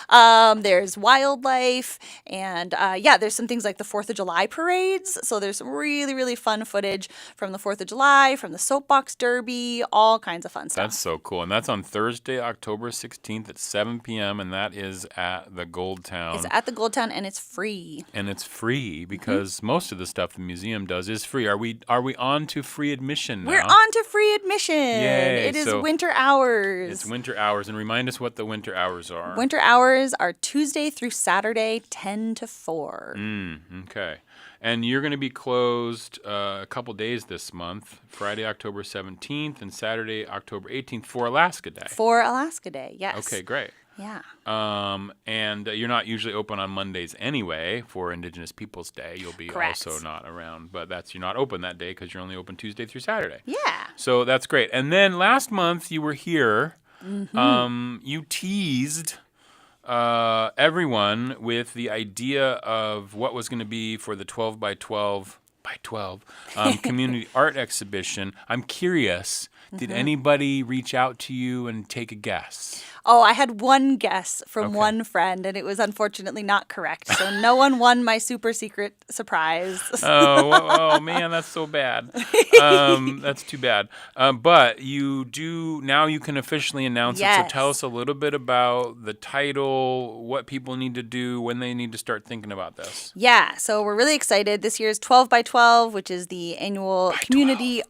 S10: bigger. There's wildlife, and there's some things like the 4th of July parades. So there's some really, really fun footage from the 4th of July, from the Soapbox Derby, all kinds of fun stuff.
S1: That's so cool. And that's on Thursday, October 16th at 7 p.m. And that is at the Goldtown.
S10: It's at the Goldtown, and it's free.
S1: And it's free because most of the stuff the museum does is free. Are we on to free admission now?
S10: We're on to free admission.
S1: Yay.
S10: It is
S1: So
S10: winter hours.
S1: It's winter hours. And remind us what the winter hours are.
S10: Winter hours are Tuesday through Saturday, 10 to 4.
S1: Okay. And you're going to be closed a couple days this month, Friday, October 17th and Saturday, October 18th for Alaska Day.
S10: For Alaska Day, yes.
S1: Okay, great.
S10: Yeah.
S1: And you're not usually open on Mondays anyway for Indigenous Peoples Day. You'll be
S10: Correct.
S1: also not around, but you're not open that day because you're only open Tuesday through Saturday.
S10: Yeah.
S1: So that's great. And then last month you were here. You teased everyone with the idea of what was going to be for the 12 by 12 community art exhibition. I'm curious, did anybody reach out to you and take a guess?
S10: Oh, I had one guess from one friend, and it was unfortunately not correct. So no one won my super secret surprise.
S1: Oh man, that's so bad. That's too bad. But you do now. You can officially announce it. So tell us a little bit about the title, what people need to do, when they need to start thinking about this.
S10: Yeah, so we're really excited. This year's 12 by 12, which is the annual community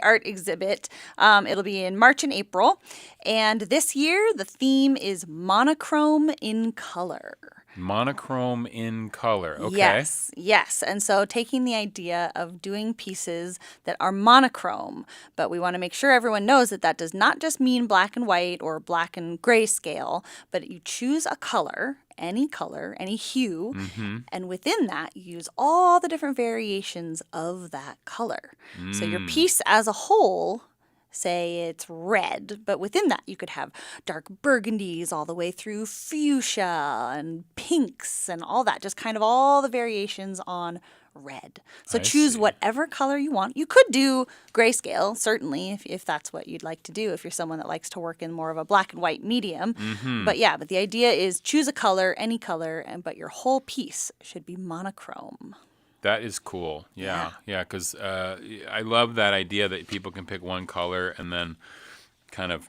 S10: art exhibit. It'll be in March and April. And this year, the theme is monochrome in color.
S1: Monochrome in color. Okay.
S10: Yes. And so taking the idea of doing pieces that are monochrome, but we want to make sure everyone knows that does not just mean black and white or black and gray scale, but you choose a color, any hue, and within that, you use all the different variations of that color. So your piece as a whole, say it's red, but within that you could have dark burgundies all the way through fuchsia and pinks and all that, just kind of all the variations on red. So choose whatever color you want. You could do grayscale, certainly, if that's what you'd like to do, if you're someone that likes to work in more of a black and white medium. But the idea is choose a color, any color, but your whole piece should be monochrome.
S1: That is cool. Yeah, because I love that idea that people can pick one color and then kind of,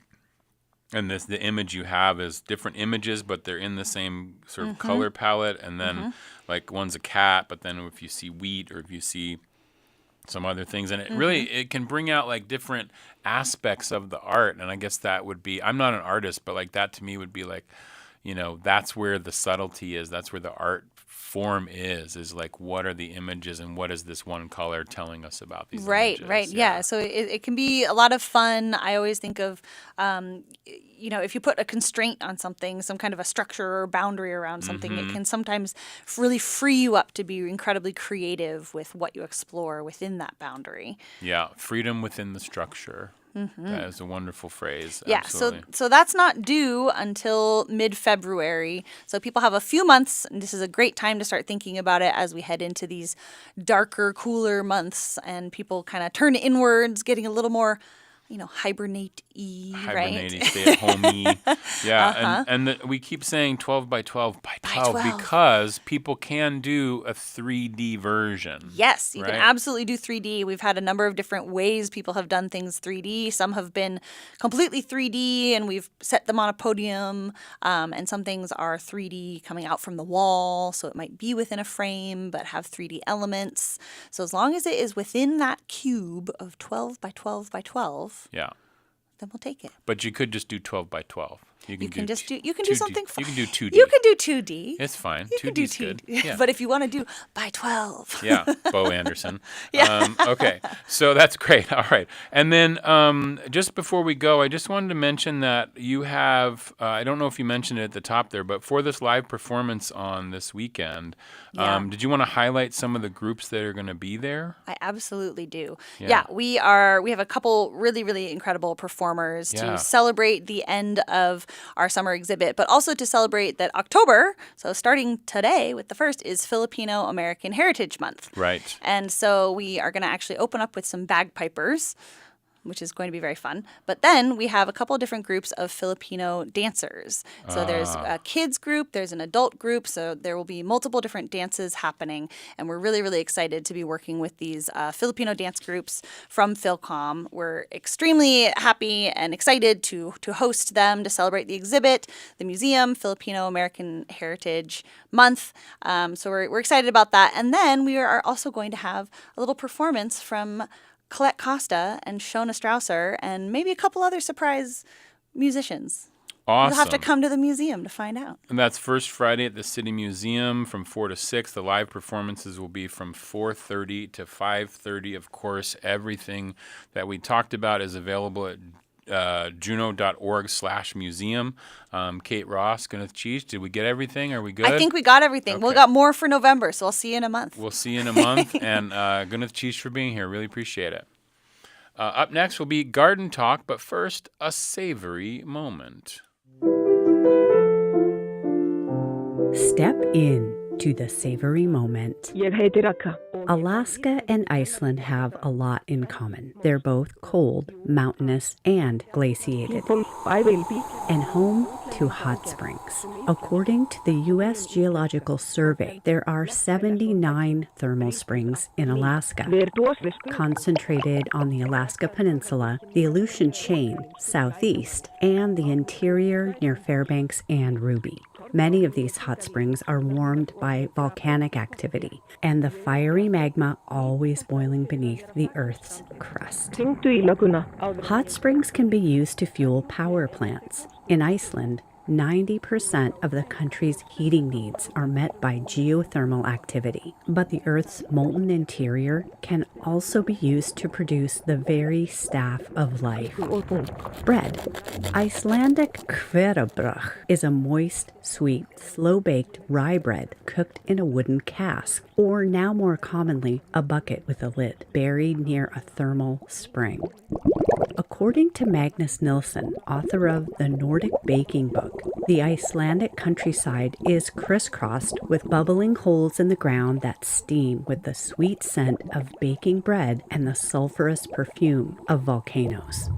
S1: and the image you have is different images, but they're in the same sort of color palette. And then like one's a cat, but then if you see wheat or if you see some other things, and it really, it can bring out like different aspects of the art. And I guess that would be, I'm not an artist, but like that to me would be like, that's where the subtlety is. That's where the art form is like, what are the images and what is this one color telling us about these images?
S10: Right. Yeah. So it can be a lot of fun. I always think of, if you put a constraint on something, some kind of a structure or boundary around something, it can sometimes really free you up to be incredibly creative with what you explore within that boundary.
S1: Yeah. Freedom within the structure. That is a wonderful phrase.
S10: Yeah,
S1: Absolutely.
S10: so that's not due until mid-February. So people have a few months, and this is a great time to start thinking about it as we head into these darker, cooler months, and people kind of turn inwards, getting a little more, hibernate-y, right?
S1: Hibernating, stay-at-home-y. Yeah, and we keep saying 12 by 12 by 12 because people can do a 3D version.
S10: Yes, you
S1: right?
S10: can absolutely do 3D. We've had a number of different ways people have done things 3D. Some have been completely 3D, and we've set them on a podium, and some things are 3D coming out from the wall, so it might be within a frame but have 3D elements. So as long as it is within that cube of 12 by 12 by 12, then we'll take it.
S1: But you could just do 12 by 12.
S10: You can do something fun.
S1: You can do 2D.
S10: You can do 2D.
S1: It's fine.
S10: You can do
S1: 2D's good.
S10: 2D.
S1: Yeah.
S10: But if you want to do by 12.
S1: Yeah, Bo Anderson.
S10: Yeah.
S1: Okay, so that's great. All right. And then just before we go, I just wanted to mention that you have, I don't know if you mentioned it at the top there, but for this live performance on this weekend, did you want to highlight some of the groups that are going to be there?
S10: I absolutely do. Yeah, we have a couple really, really incredible performers to celebrate the end of our summer exhibit, but also to celebrate that October, so starting today with the 1st, is Filipino American Heritage Month.
S1: Right.
S10: And so we are going to actually open up with some bagpipers, which is going to be very fun. But then we have a couple of different groups of Filipino dancers. So there's a kids group, there's an adult group, so there will be multiple different dances happening. And we're really, really excited to be working with these Filipino dance groups from Philcom. We're extremely happy and excited to host them, to celebrate the exhibit, the museum, Filipino American Heritage Month. So we're excited about that. And then we are also going to have a little performance from Colette Costa and Shona Strausser and maybe a couple other surprise musicians.
S1: Awesome.
S10: You'll have to come to the museum to find out.
S1: And that's first Friday at the City Museum from 4 to 6. The live performances will be from 4:30 to 5:30. Of course, everything that we talked about is available at juneau.org/museum. Kate Ross, Gwyneth Cheech, did we get everything? Are we good?
S10: I think we got everything.
S1: Okay.
S10: We got more for November, so I'll see you in a month.
S1: We'll see you in a month. And Gwyneth Cheech for being here. Really appreciate it. Up next will be Garden Talk, but first, a savory moment.
S11: Step in to the savory moment. Alaska and Iceland have a lot in common. They're both cold, mountainous, and glaciated, and home to hot springs. According to the U.S. Geological Survey, there are 79 thermal springs in Alaska, concentrated on the Alaska Peninsula, the Aleutian Chain, southeast, and the interior near Fairbanks and Ruby. Many of these hot springs are warmed by volcanic activity and the fiery magma always boiling beneath the Earth's crust. Hot springs can be used to fuel power plants. In Iceland, 90% of the country's heating needs are met by geothermal activity, but the Earth's molten interior can also be used to produce the very staff of life. Bread. Icelandic hverabrauð is a moist, sweet, slow-baked rye bread cooked in a wooden cask, or now more commonly, a bucket with a lid, buried near a thermal spring. According to Magnus Nilsson, author of the Nordic Baking Book, the Icelandic countryside is crisscrossed with bubbling holes in the ground that steam with the sweet scent of baking bread and the sulfurous perfume of volcanoes.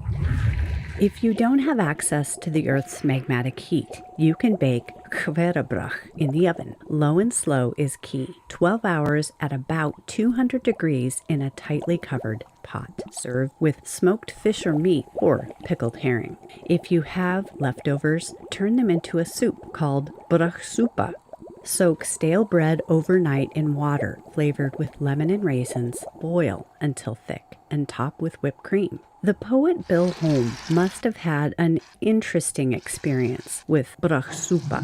S11: If you don't have access to the Earth's magmatic heat, you can bake hverabrauð in the oven. Low and slow is key. 12 hours at about 200 degrees in a tightly covered pot. Serve with smoked fish or meat or pickled herring. If you have leftovers, turn them into a soup called brauðsúpa. Soak stale bread overnight in water flavored with lemon and raisins. Boil until thick and top with whipped cream. The poet Bill Holm must have had an interesting experience with brauðsúpa.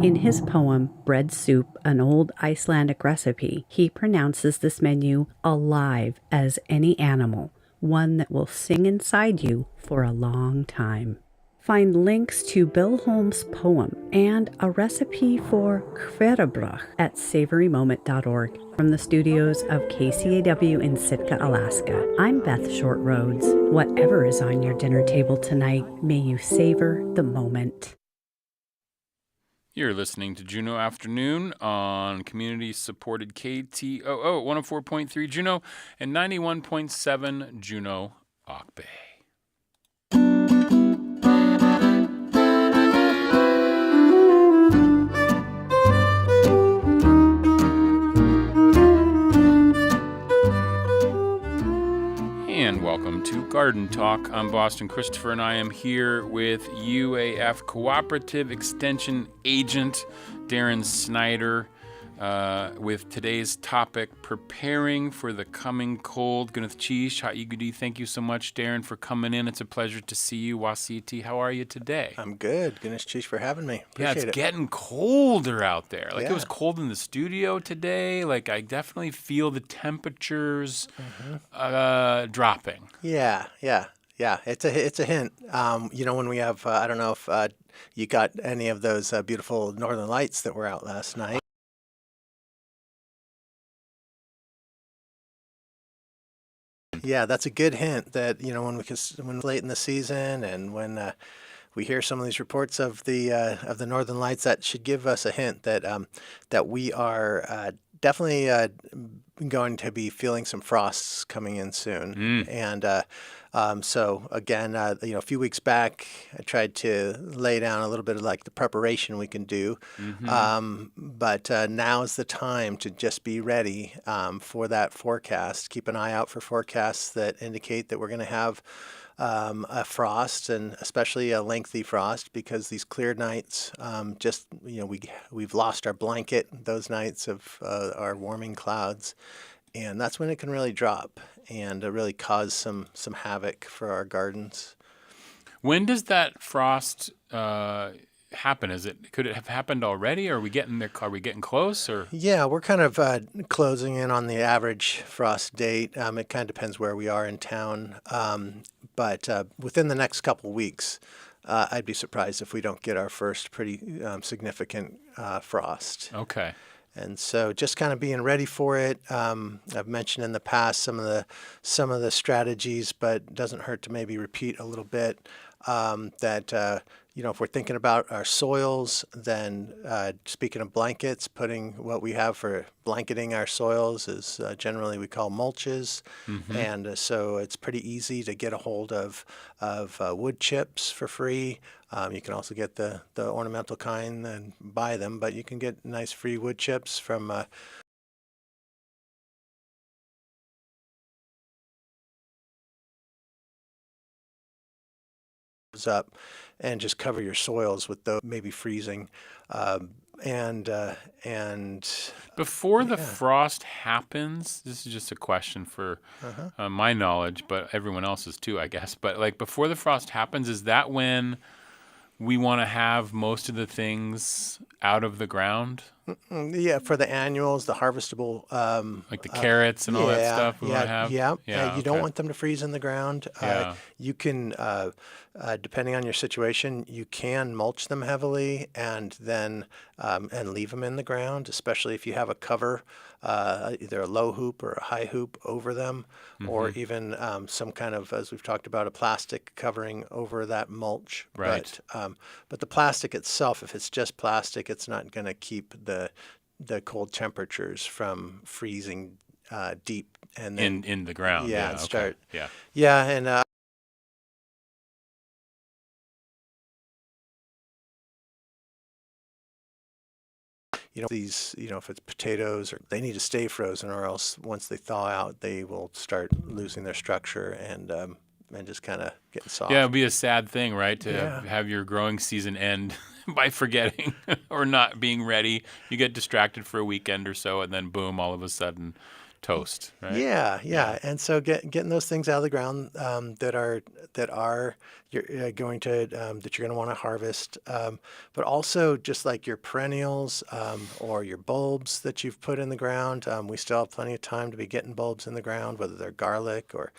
S11: In his poem, Bread Soup, an old Icelandic recipe, he pronounces this menu alive as any animal, one that will sing inside you for a long time. Find links to Bill Holm's poem and a recipe for hverabrauð at savorymoment.org. From the studios of KCAW in Sitka, Alaska, I'm Beth Short Rhodes. Whatever is on your dinner table tonight, may you savor the moment.
S1: You're listening to Juneau Afternoon on community-supported KTOO 104.3 Juneau and 91.7 Juneau Ock-Bay. And welcome to Garden Talk. I'm Boston Christopher, and I am here with UAF Cooperative Extension Agent Darren Snyder with today's topic, preparing for the coming cold. Gwyneth Cheech, Ha'igudi, thank you so much, Darren, for coming in. It's a pleasure to see you. Wasiti, how are you today?
S12: I'm good. Gwyneth Cheech for having me. Appreciate
S1: It's getting colder out there. Like,
S12: Yeah.
S1: It was cold in the studio today. Like, I definitely feel the temperatures dropping.
S12: Yeah. It's a hint. When we have, I don't know if you got any of those beautiful northern lights that were out last night. Yeah, that's a good hint that, when late in the season and when we hear some of these reports of the northern lights, that should give us a hint that that we are definitely going to be feeling some frosts coming in soon. And so again, a few weeks back, I tried to lay down a little bit of like the preparation we can do. But now is the time to just be ready for that forecast. Keep an eye out for forecasts that indicate that we're going to have a frost, and especially a lengthy frost, because these clear nights, we've lost our blanket those nights of our warming clouds, and that's when it can really drop and really cause some havoc for our gardens.
S1: When does that frost happen? Could it have happened already? Or are we getting there? Are we getting close? Or
S12: Yeah, we're kind of closing in on the average frost date. It kind of depends where we are in town. But within the next couple weeks, I'd be surprised if we don't get our first pretty significant frost.
S1: Okay.
S12: And so just kind of being ready for it. I've mentioned in the past some of the strategies, but it doesn't hurt to maybe repeat a little bit that if we're thinking about our soils, then speaking of blankets, putting what we have for blanketing our soils is generally we call mulches. And so it's pretty easy to get a hold of wood chips for free. You can also get the ornamental kind and buy them, but you can get nice free wood chips from up and just cover your soils with those, maybe freezing. And
S1: Before the frost happens, this is just a question for my knowledge, but everyone else's too, I guess. But like before the frost happens, is that when we want to have most of the things out of the ground?
S12: Yeah, for the annuals, the harvestable,
S1: like the carrots and all that stuff we want to have?
S12: You don't want them to freeze in the ground. You can, depending on your situation, you can mulch them heavily and then and leave them in the ground, especially if you have a cover, either a low hoop or a high hoop over them, or even some kind of, as we've talked about, a plastic covering over that mulch.
S1: Right.
S12: But the plastic itself, if it's just plastic, it's not going to keep the cold temperatures from freezing deep and then
S1: in the ground.
S12: and start.
S1: Yeah.
S12: And these, if it's potatoes, or they need to stay frozen, or else once they thaw out, they will start losing their structure and just kind of getting soft.
S1: Yeah, it'd be a sad thing, right, to have your growing season end by forgetting or not being ready. You get distracted for a weekend or so, and then boom, all of a sudden, toast. Right?
S12: Yeah. And so getting those things out of the ground that you're going to want to harvest, but also just like your perennials or your bulbs that you've put in the ground. We still have plenty of time to be getting bulbs in the ground, whether they're garlic or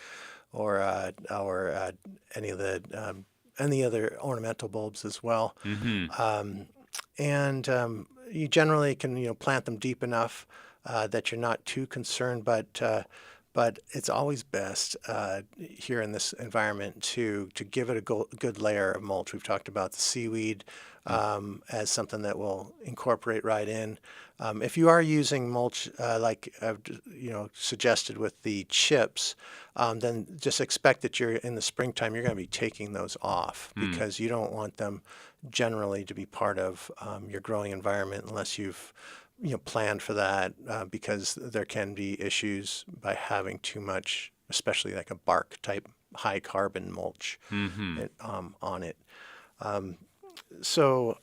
S12: any of the any other ornamental bulbs as well. And you generally can plant them deep enough that you're not too concerned, but it's always best here in this environment to give it a good layer of mulch. We've talked about the seaweed as something that will incorporate right in. If you are using mulch like suggested with the chips, then just expect that you're in the springtime you're going to be taking those off because you don't want them generally to be part of your growing environment unless you've planned for that, because there can be issues by having too much, especially like a bark type high carbon mulch on it. So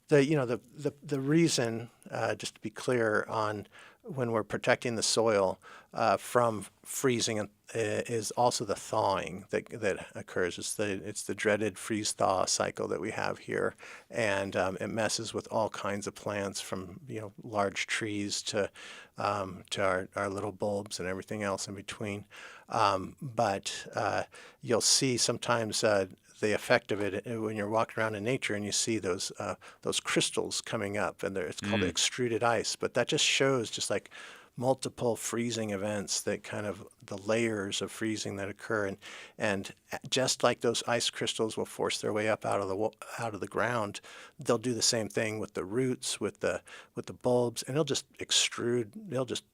S12: the reason, just to be clear on when we're protecting the soil from freezing is also the thawing that occurs. It's the dreaded freeze-thaw cycle that we have here, and it messes with all kinds of plants, from large trees to our little bulbs and everything else in between. But you'll see sometimes the effect of it when you're walking around in nature and you see those crystals coming up, and it's called extruded ice. But that just shows just like multiple freezing events, that kind of the layers of freezing that occur, and just like those ice crystals will force their way up out of the ground, they'll do the same thing with the roots, with the bulbs, and they'll just extrude. They'll just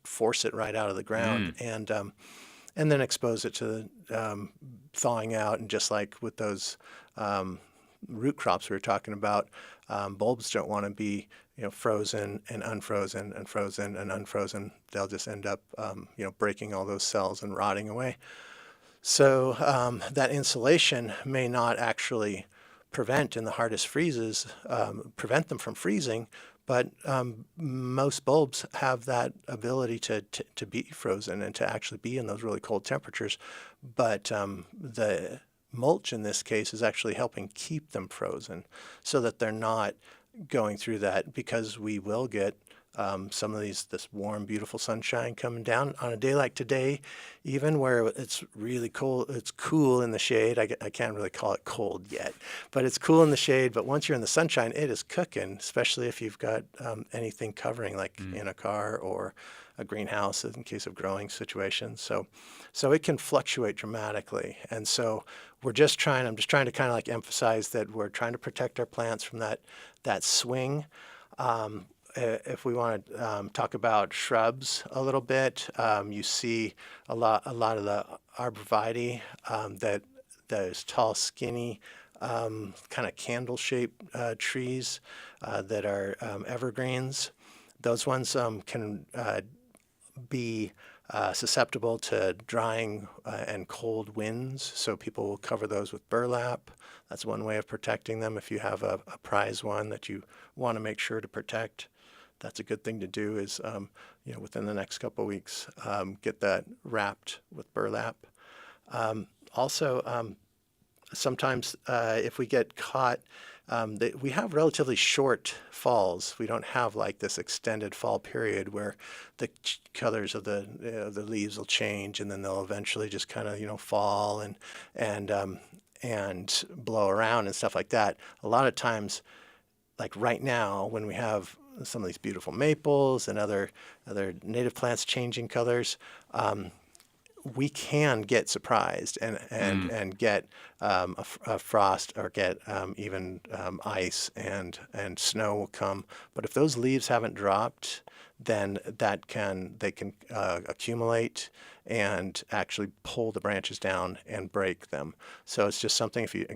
S12: force it right out of the ground, and then expose it to thawing out. And just like with those root crops we were talking about, bulbs don't want to be frozen and unfrozen and frozen and unfrozen. They'll just end up breaking all those cells and rotting away. So that insulation may not actually prevent, in the hardest freezes, prevent them from freezing, but most bulbs have that ability to be frozen and to actually be in those really cold temperatures. But the mulch in this case is actually helping keep them frozen so that they're not going through that, because we will get some of this warm, beautiful sunshine coming down on a day like today, even where it's really cold. It's cool in the shade. I can't really call it cold yet, but it's cool in the shade. But once you're in the sunshine, it is cooking, especially if you've got anything covering, like in a car or a greenhouse in case of growing situations. So it can fluctuate dramatically. And so I'm just trying to kind of like emphasize that we're trying to protect our plants from that swing. If we want to talk about shrubs a little bit, you see a lot of the arborvitae, that those tall, skinny, kind of candle-shaped trees that are evergreens. Those ones can be susceptible to drying and cold winds, so people will cover those with burlap. That's one way of protecting them. If you have a prize one that you want to make sure to protect, that's a good thing to do is, within the next couple of weeks, get that wrapped with burlap. Also, sometimes if we get caught, we have relatively short falls. We don't have like this extended fall period where the colors of the leaves will change and then they'll eventually just kind of fall and blow around and stuff like that. A lot of times, like right now, when we have some of these beautiful maples and other native plants changing colors, we can get surprised and get a frost or get even ice and snow will come. But if those leaves haven't dropped, then they can accumulate and actually pull the branches down and break them. So it's just something, if you're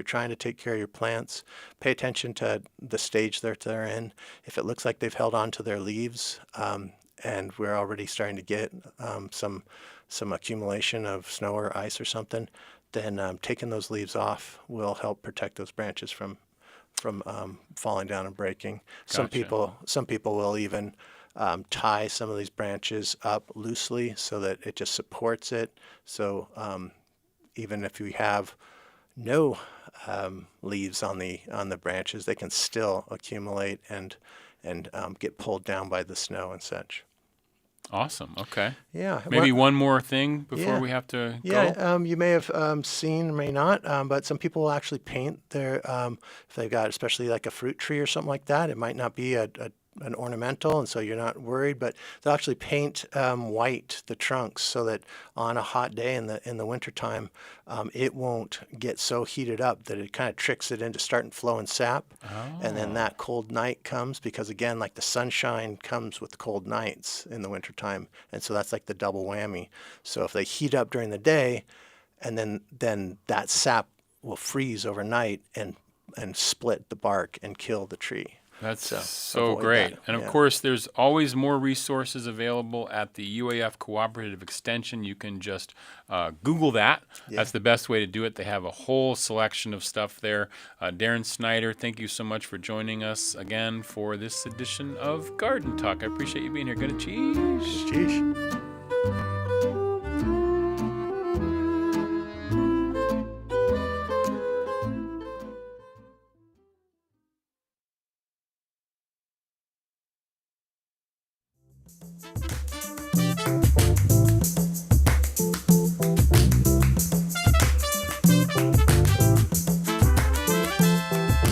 S12: trying to take care of your plants, pay attention to the stage that they're in. If it looks like they've held on to their leaves, and we're already starting to get some accumulation of snow or ice or something, then taking those leaves off will help protect those branches from falling down and breaking.
S1: Gotcha.
S12: Some people will even tie some of these branches up loosely so that it just supports it. So even if we have no leaves on the branches, they can still accumulate and get pulled down by the snow and such.
S1: Awesome. Okay.
S12: Yeah.
S1: Maybe one more thing before we have to go.
S12: Yeah. You may have seen, may not, but some people will actually paint their, if they've got especially like a fruit tree or something like that, it might not be an ornamental, and so you're not worried, but they'll actually paint white the trunks so that on a hot day in the wintertime, it won't get so heated up that it kind of tricks it into starting flowing sap. And then that cold night comes because, again, like the sunshine comes with the cold nights in the wintertime, and so that's like the double whammy. So if they heat up during the day, and then that sap will freeze overnight and split the bark and kill the tree.
S1: That's so great.
S12: That.
S1: And of course, there's always more resources available at the UAF Cooperative Extension. You can just Google that. Yeah. That's the best way to do it. They have a whole selection of stuff there. Darren Snyder, thank you so much for joining us again for this edition of Garden Talk. I appreciate you being here. Good cheese.
S12: Cheese.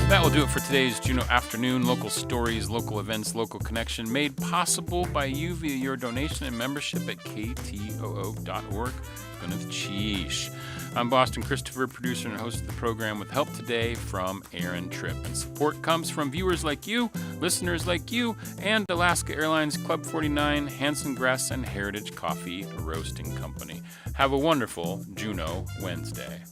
S1: That will do it for today's Juneau Afternoon. Local stories, local events, local connection, made possible by you via your donation and membership at ktoo.org. Gonna cheese. I'm Boston Christopher, producer and host of the program, with help today from Aaron Tripp. And support comes from viewers like you, listeners like you, and Alaska Airlines Club 49, Hanson Grass, and Heritage Coffee Roasting Company. Have a wonderful Juneau Wednesday.